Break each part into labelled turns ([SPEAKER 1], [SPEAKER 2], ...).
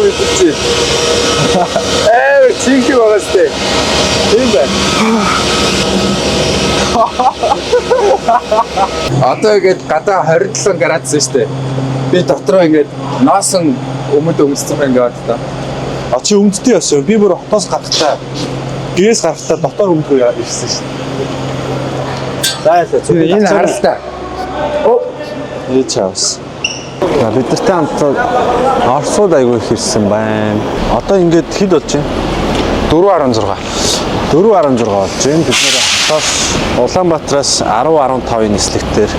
[SPEAKER 1] юу мэдчихэ. Чинхи байгаа сте. Тийм байна. Одоо ингээд гадаа 27 градус шүү дээ. Би дотроо ингээд ноосон өмсцөх ингээд та.
[SPEAKER 2] А чи өмдтэй яасан. Би бүр хотоос гарахтаа гэрээс гарахтаа дотор өмдгөө ирсэн шүү дээ. За
[SPEAKER 1] энэ харалтаа.
[SPEAKER 2] Чаус. Бидэртэй хамт Оросууд аягүй их ирсэн байна. Одоо ингээд хэд болж байна?
[SPEAKER 1] 4.16.
[SPEAKER 2] 4.16 болж байна. Бид нэр хотоос Улаанбаатараас 10-15-ын нислэгтэр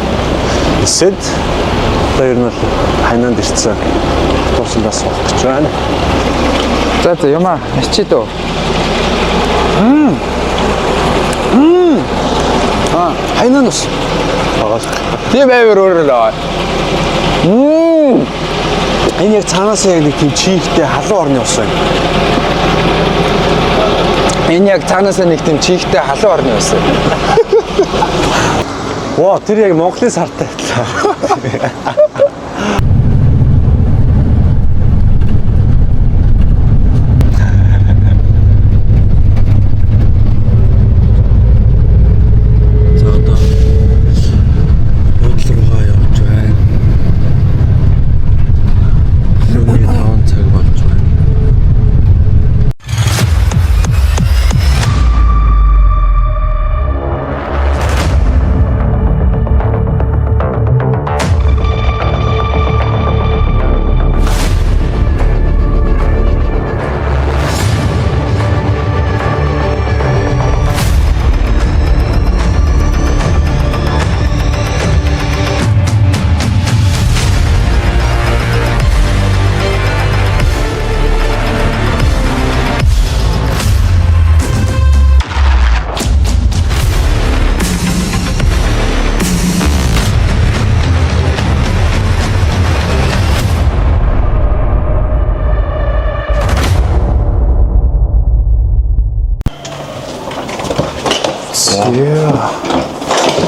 [SPEAKER 2] нисээд одоо ер нь бол хайнаанд ирсэн. Автобусандаа суух гэж байна.
[SPEAKER 1] За юмаа ячи дөө.
[SPEAKER 2] Хайнаа нус. Агаал.
[SPEAKER 1] Тийм байвар өөрөлөө.
[SPEAKER 2] Энэ яг цаанаас яг нэг тийм чихтэй халуун орны ус байна.
[SPEAKER 1] Энэ яг цаанаас нэг тийм чихтэй халуун орны ус.
[SPEAKER 2] Воо, тэр яг Монголын сартай адилхан.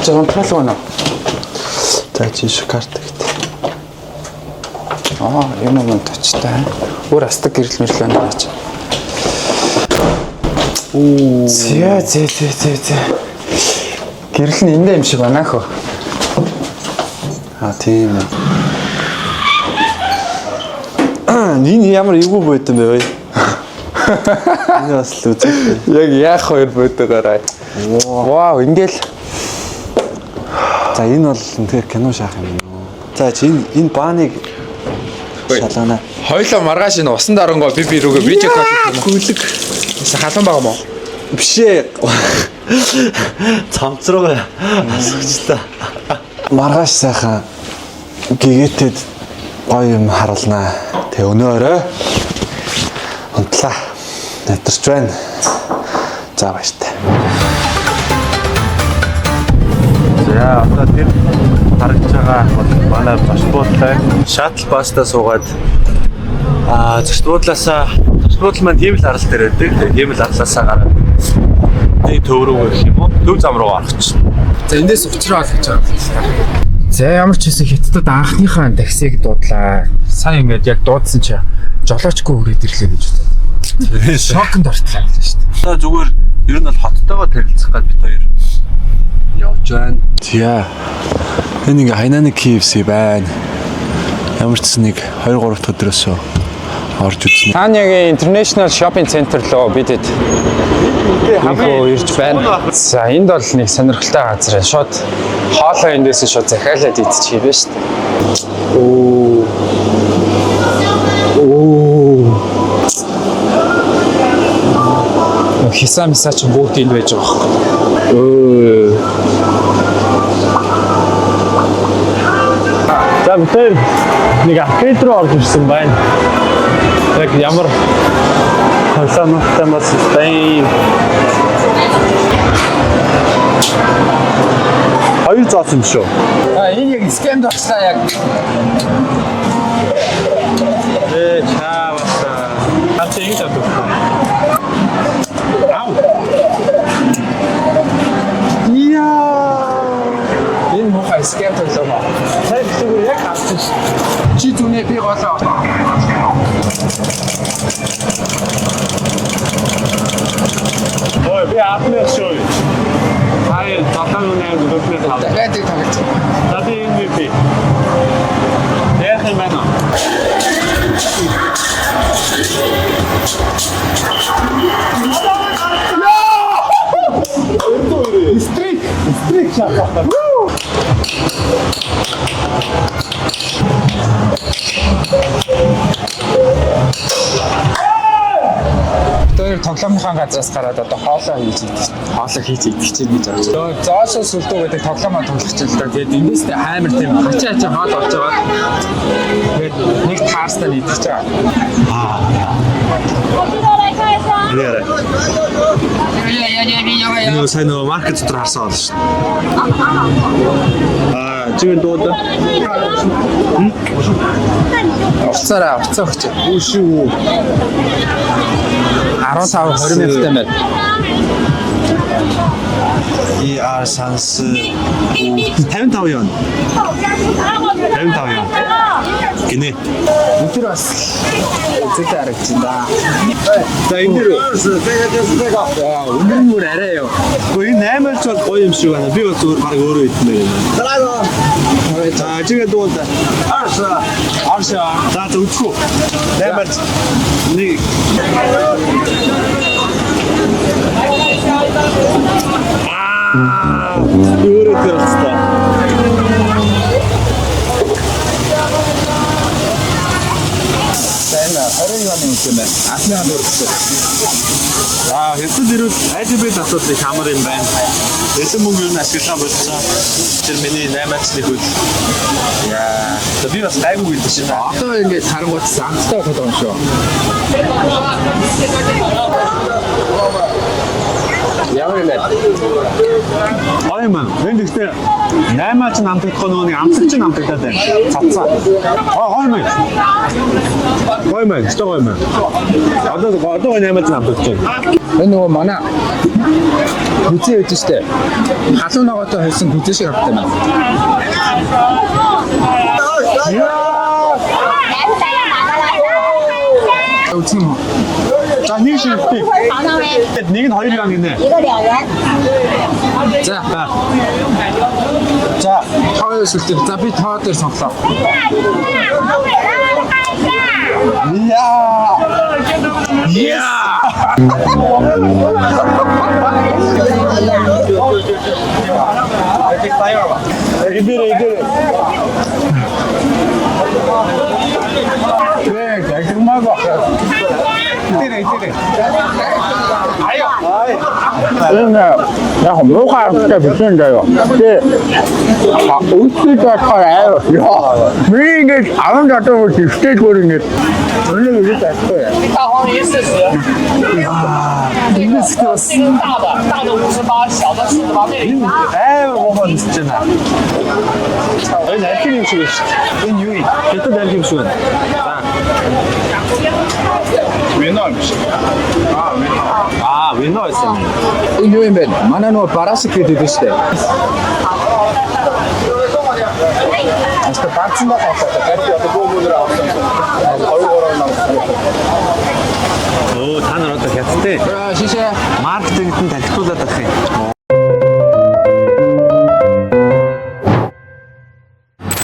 [SPEAKER 1] Жон плана.
[SPEAKER 2] За чи карт гэдэг.
[SPEAKER 1] Юм уу точтой. Өөр астаг гэрэл мэрлээ наач. Зэ. Гэрэл нь эндээ юм шиг байна хөө.
[SPEAKER 2] Тийм ээ. Энэ ямар эвгүй байдсан бэ вэ? Энэ бас л үзэх.
[SPEAKER 1] Яг яах хоёр бодогоорой. Вау, ингээл.
[SPEAKER 2] За энэ бол үнэхээр кино шаах юм. За чи энэ бааныг шалгана.
[SPEAKER 1] Хойлоо маргааш энэ усан дарангоо би рүүгээ видео кол хийх юм.
[SPEAKER 2] Гүлэг.
[SPEAKER 1] Халуун байгаа мó?
[SPEAKER 2] Бишээ. Цамцруу асуучлаа. Маргааш сайхан гэгээтэд гоё юм харуулнаа. Тэ өнөөрөө унтлаа. Натарч байна. За баяртай. За одоо тэр харагдж байгаа бол манай зочд буудлаа шаттл баста суугаад зочд буудлаасаа зочд буудал маань тийм л арал дээр байдаг. Тийм л арлаасаа гараад нэг төв рүү гэх юм уу? Төв зам руу гарах чинь.
[SPEAKER 1] За эндээс уучраа олж байгаа. За ямар ч хэсэг хятадд анхныхаа таксиг дуудлаа. Сайн ингээд яг дуудсан чи жолоочгүй хүрээд ирлээ гэж бодсон. Шокнд ортлаа шүү дээ.
[SPEAKER 2] Одоо зүгээр ер нь бол хоттойгоо танилцах гээд бид хоёр явж байна. Тийә. Энэ ингээ хайнааны KFC байна. Ямар ч нэг 2-3 дахь өдрөөс орж үзнэ.
[SPEAKER 1] Танягийн International Shopping Center руу бидэд хамгийн ирж байна. За энд бол нэг сонирхолтой газар. Шууд хоолой эндээс шууд захиалаад идчих юм байна шүү дээ. Хисамиса ч бүгд энд байж байгаа байхгүй.
[SPEAKER 2] За бид нэг аркейд руу орж ирсэн байна. Яг ямар хасаантай мас байна. Хоёр зоосон юм шүү.
[SPEAKER 1] Энэ яг скэмд болчлаа яг.
[SPEAKER 2] Чааваса. Хацаа ингэ тавьдаг.
[SPEAKER 1] Энэ мохай скэмд боллоо. Сайн зүгээр яг хавчих. Чи түүний би голоо.
[SPEAKER 2] Ой, би 10 шүү. Хаяа 7-8 4-5.
[SPEAKER 1] Дахиад их тоглож.
[SPEAKER 2] Надад энэ би. Яах юм бэ? Стрик шахах.
[SPEAKER 1] Тэр тоглоомынхаа газраас гараад одоо хоолоо хийж идэх. Хоолоо хийж идэх чинь гэж бодож байна. Зоошоо сүлдөө гэдэг тоглоомоо тоглох чинь л да. Тэгээд эндээс амар тийм хачаа хоол болж байгаа. Тэгээд нэг таарстаа идэх чаа.
[SPEAKER 2] Нэрэ. Энэ сайн нөгөө маркет дотор харсан байна шүү. Чигээр дууд.
[SPEAKER 1] Уцаараа уцаа өгч.
[SPEAKER 2] Үгүй.
[SPEAKER 1] 15-20 минуттай байна.
[SPEAKER 2] санс 55 yon. 55 yon. Гинэ.
[SPEAKER 1] Тэр бас зүйтэй харагдчихна.
[SPEAKER 2] За энэ дэр
[SPEAKER 1] өнөр мөр арай юу.
[SPEAKER 2] Гэхдээ энэ 8-aalч бол гоё юм шиг байна. Би бол зүгээр баг өөрөө идмээр байна. За чигээ дууд. Арша. За зүгчүү. 8-aalч. Нэг. Өөрөө тэрстэй.
[SPEAKER 1] Сайн 20 оны юм байна. Асны ханаар өгсөн.
[SPEAKER 2] Хэвчээ дэрвэл IDB асуудлыг хамар юм байна. Эсэм мөнгө юу ашиглаа болсон. Тэр миний 8-аач нэг үл. Би бас гайгүй гэдэг чинь.
[SPEAKER 1] Одоо ингээд харангуут амттай болоод байгаа юм шүү. Ямар юм бэ?
[SPEAKER 2] Ойман, энэ гэхдээ 8-аач намтагдах нь амтч чинь намтагдаад байна. Цацаа. Ойман. Ойман, өстой ойман. Одоо 8-аач намтагдаж байна.
[SPEAKER 1] Энэ нөгөө манай хүзээ өгдөө штэ. Халуун ногоотой хэлсэн хүзээ шиг авдаг юм. Үгүй.
[SPEAKER 2] За нэг шиг тий. Нэг нь 2 ганг гинэ.
[SPEAKER 1] За. За, хоёр сүлтээ. За би тоо дээр сонглоо.
[SPEAKER 2] Игэрэ.
[SPEAKER 1] Яг муухай бисэн даа. Тэ үстэй таараа. Би ингэж аван дотор үстэй гөрөнгөд. Өнөө гэж таахгүй.
[SPEAKER 3] 大的58，小的48倍。
[SPEAKER 2] 뭐가 있잖아. 여기 날필 음식이 있어. 이 유이. 또 날필 음식은. 윈너 음식. 윈너 있어.
[SPEAKER 1] Энэ юу юм бэ? Манай нөгөө барашик гэдэг шүү дээ. Аста бацнаа хатаа. Гарч одоо бөөгөөр авсан. 2-3 намсан.
[SPEAKER 2] Та нар одоо хятадтай
[SPEAKER 1] шишээ
[SPEAKER 2] маркетингт нь танилцуулаад авах юм.